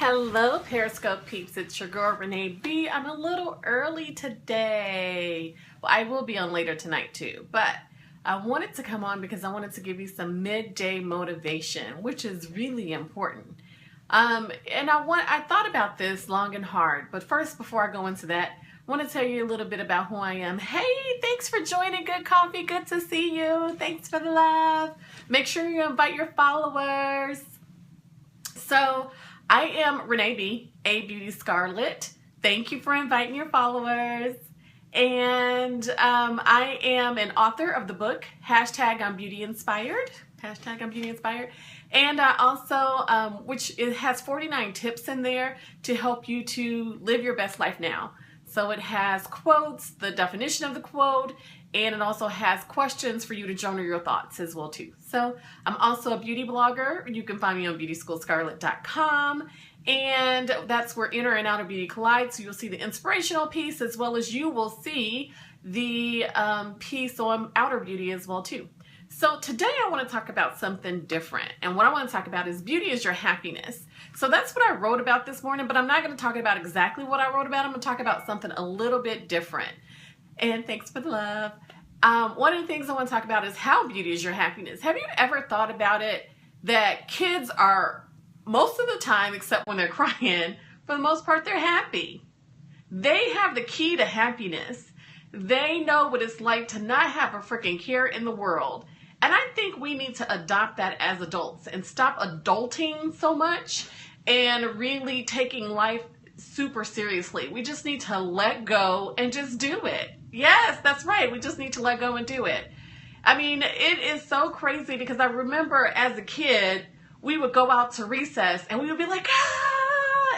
Hello Periscope peeps, it's your girl Renee B. I'm a little early today. Well, I will be on later tonight too, but I wanted to come on because I wanted to give you some midday motivation, which is really important. And I thought about this long and hard, but first, before I go into that, I want to tell you a little bit about who I am. Hey, thanks for joining Good Coffee. Good to see you. Thanks for the love. Make sure you invite your followers. So, I am Renee B, A Beauty Scarlet. Thank you for inviting your followers. And I am an author of the book, I'm Beauty Inspired. I'm Beauty Inspired. And I also, it has 49 tips in there to help you to live your best life now. So it has quotes, the definition of the quote, and it also has questions for you to journal your thoughts as well too. So I'm also a beauty blogger. You can find me on beautyschoolscarlet.com, and that's where inner and outer beauty collide. So you'll see the inspirational piece as well as you will see the piece on outer beauty as well too. So today I want to talk about something different, and what I want to talk about is beauty is your happiness. So that's what I wrote about this morning, but I'm not going to talk about exactly what I wrote about. I'm going to talk about something a little bit different. And thanks for the love. One of the things I want to talk about is how beauty is your happiness. Have you ever thought about it that kids are, most of the time, except when they're crying, for the most part, they're happy. They have the key to happiness. They know what it's like to not have a freaking care in the world. And I think we need to adopt that as adults and stop adulting so much and really taking life super seriously. We just need to let go and just do it. Yes, that's right. We just need to let go and do it. I mean, it is so crazy because I remember as a kid, we would go out to recess and we would be like,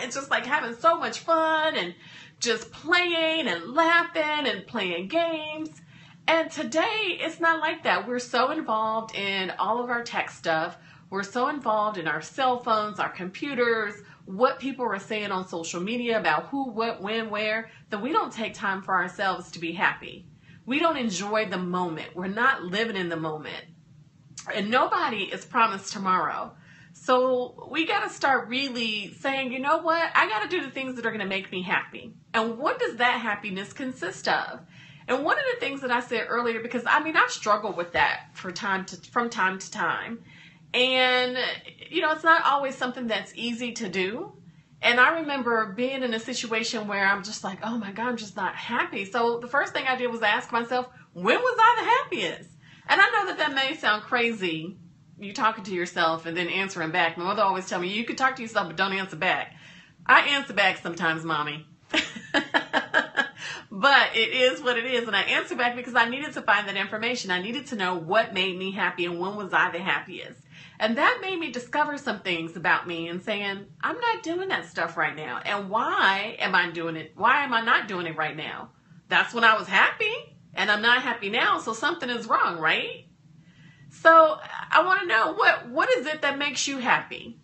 it's just like having so much fun and just playing and laughing and playing games. And today, it's not like that. We're so involved in all of our tech stuff. We're so involved in our cell phones, our computers, what people are saying on social media about who, what, when, where, that we don't take time for ourselves to be happy. We don't enjoy the moment. We're not living in the moment. And nobody is promised tomorrow. So we got to start really saying, you know what? I got to do the things that are going to make me happy. And what does that happiness consist of? And one of the things that I said earlier, because I mean, I've struggled with that from time to time. And, you know, it's not always something that's easy to do. And I remember being in a situation where I'm just like, oh my God, I'm just not happy. So the first thing I did was ask myself, when was I the happiest? And I know that that may sound crazy, you talking to yourself and then answering back. My mother always tell me, you can talk to yourself, but don't answer back. I answer back sometimes, mommy. But it is what it is. And I answer back because I needed to find that information. I needed to know what made me happy and when was I the happiest. And that made me discover some things about me and saying, I'm not doing that stuff right now. And why am I doing it? Why am I not doing it right now? That's when I was happy and I'm not happy now. So something is wrong, right? So I want to know what is it that makes you happy?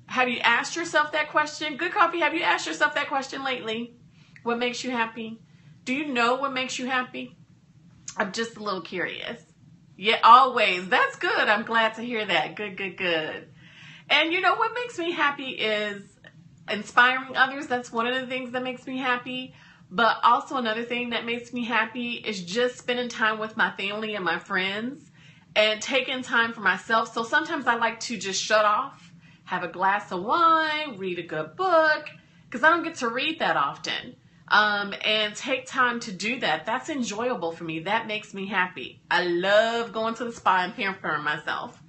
Have you asked yourself that question? Good Coffee, have you asked yourself that question lately? What makes you happy? Do you know what makes you happy? I'm just a little curious. Yeah, always. That's good. I'm glad to hear that. Good, good, good. And you know what makes me happy is inspiring others. That's one of the things that makes me happy. But also another thing that makes me happy is just spending time with my family and my friends and taking time for myself. So sometimes I like to just shut off, have a glass of wine, read a good book, because I don't get to read that often. And take time to do that. That's enjoyable for me. That makes me happy. I love going to the spa and pampering myself.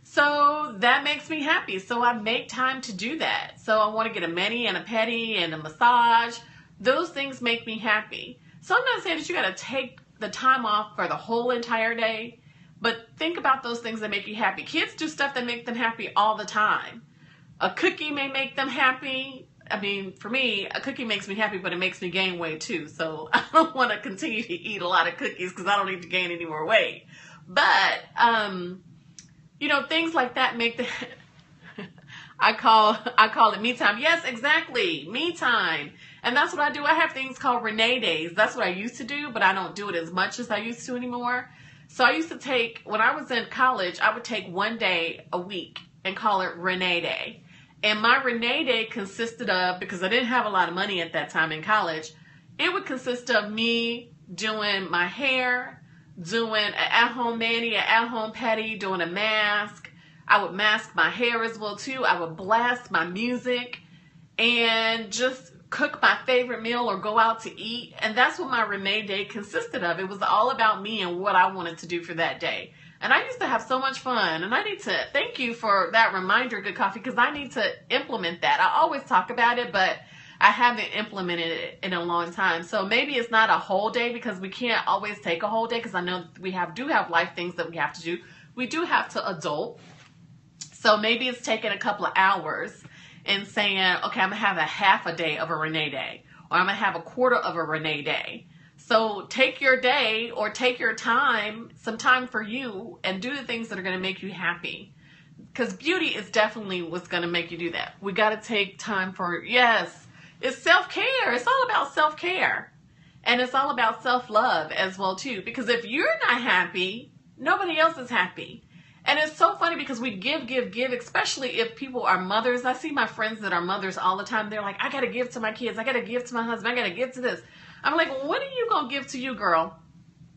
So that makes me happy. So I make time to do that. So I want to get a mani and a pedi and a massage. Those things make me happy. So I'm not saying that you got to take the time off for the whole entire day, but think about those things that make you happy. Kids do stuff that make them happy all the time. A cookie may make them happy. I mean, for me, a cookie makes me happy, but it makes me gain weight too. So I don't want to continue to eat a lot of cookies because I don't need to gain any more weight. But, you know, things like that make the, I call it me time. Yes, exactly. Me time. And that's what I do. I have things called Renee days. That's what I used to do, but I don't do it as much as I used to anymore. So I used to take, when I was in college, I would take one day a week and call it Renee Day. And my Renee Day consisted of, because I didn't have a lot of money at that time in college, it would consist of me doing my hair, doing an at-home mani, an at-home pedi, doing a mask. I would mask my hair as well too. I would blast my music and just cook my favorite meal or go out to eat. And that's what my Renee Day consisted of. It was all about me and what I wanted to do for that day. And I used to have so much fun. And I need to thank you for that reminder, Good Coffee, because I need to implement that. I always talk about it, but I haven't implemented it in a long time. So maybe it's not a whole day, because we can't always take a whole day, because I know we do have life things that we have to do. We do have to adult. So maybe it's taking a couple of hours and saying, okay, I'm going to have a half a day of a Renee Day, or I'm going to have a quarter of a Renee Day. So take your day or take your time, some time for you, and do the things that are going to make you happy. Because beauty is definitely what's going to make you do that. We got to take time for, yes, it's self-care. It's all about self-care. And it's all about self-love as well too. Because if you're not happy, nobody else is happy. And it's so funny because we give, especially if people are mothers. I see my friends that are mothers all the time. They're like, I got to give to my kids. I got to give to my husband. I got to give to this. I'm like, well, what are you going to give to you, girl?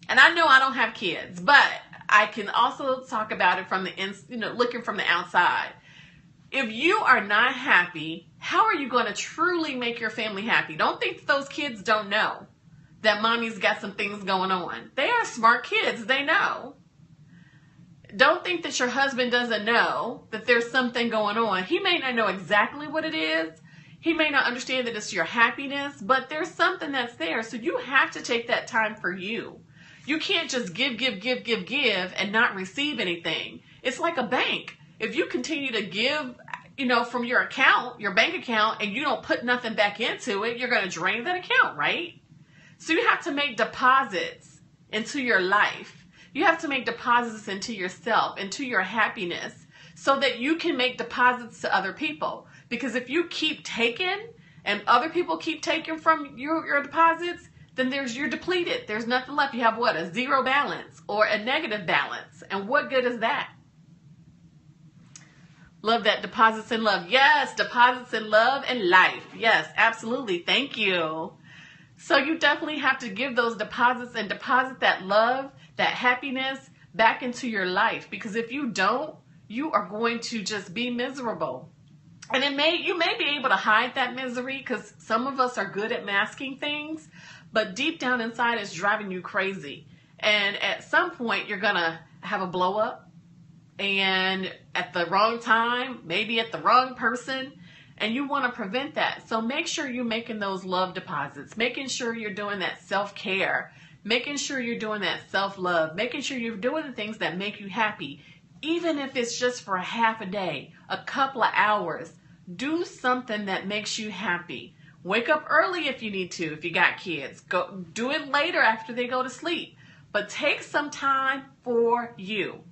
And I know I don't have kids, but I can also talk about it from the looking from the outside. If you are not happy, how are you going to truly make your family happy? Don't think that those kids don't know that mommy's got some things going on. They are smart kids. They know. Don't think that your husband doesn't know that there's something going on. He may not know exactly what it is. He may not understand that it's your happiness, but there's something that's there. So you have to take that time for you. You can't just give and not receive anything. It's like a bank. If you continue to give, from your account, your bank account, and you don't put nothing back into it, you're going to drain that account, right? So you have to make deposits into your life. You have to make deposits into yourself, into your happiness, so that you can make deposits to other people. Because if you keep taking and other people keep taking from your deposits, then you're depleted. There's nothing left. You have what? A zero balance or a negative balance. And what good is that? Love that. Deposits in love. Yes, deposits in love and life. Yes, absolutely. Thank you. So you definitely have to give those deposits and deposit that love, that happiness back into your life. Because if you don't, you are going to just be miserable. And you may be able to hide that misery, because some of us are good at masking things, but deep down inside it's driving you crazy. And at some point you're going to have a blow up, and at the wrong time, maybe at the wrong person, and you want to prevent that. So make sure you're making those love deposits, making sure you're doing that self-care, making sure you're doing that self-love, making sure you're doing the things that make you happy. Even if it's just for a half a day, a couple of hours, do something that makes you happy. Wake up early if you need to, if you got kids. Go do it later after they go to sleep. But take some time for you.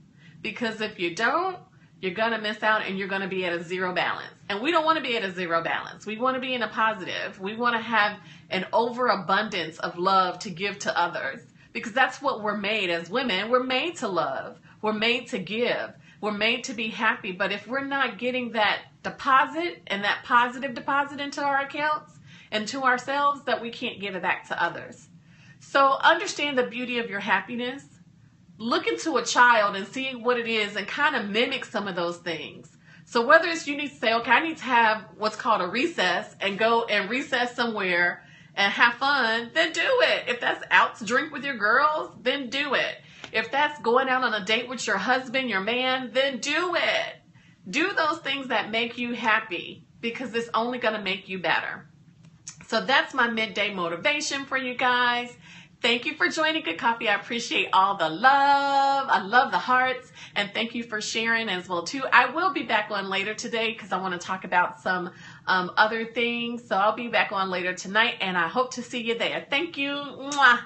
Because if you don't, you're going to miss out and you're going to be at a zero balance. And we don't want to be at a zero balance. We want to be in a positive. We want to have an overabundance of love to give to others. Because that's what we're made as women. We're made to love. We're made to give. We're made to be happy. But if we're not getting that deposit and that positive deposit into our accounts and to ourselves, that we can't give it back to others. So understand the beauty of your happiness. Look into a child and see what it is and kind of mimic some of those things. So whether it's you need to say, okay, I need to have what's called a recess and go and recess somewhere and have fun, then do it. If that's out to drink with your girls, then do it. If that's going out on a date with your husband, your man, then do it. Do those things that make you happy, because it's only going to make you better. So that's my midday motivation for you guys. Thank you for joining Good Coffee. I appreciate all the love. I love the hearts. And thank you for sharing as well too. I will be back on later today because I want to talk about some other things. So I'll be back on later tonight, and I hope to see you there. Thank you. Mwah.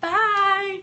Bye.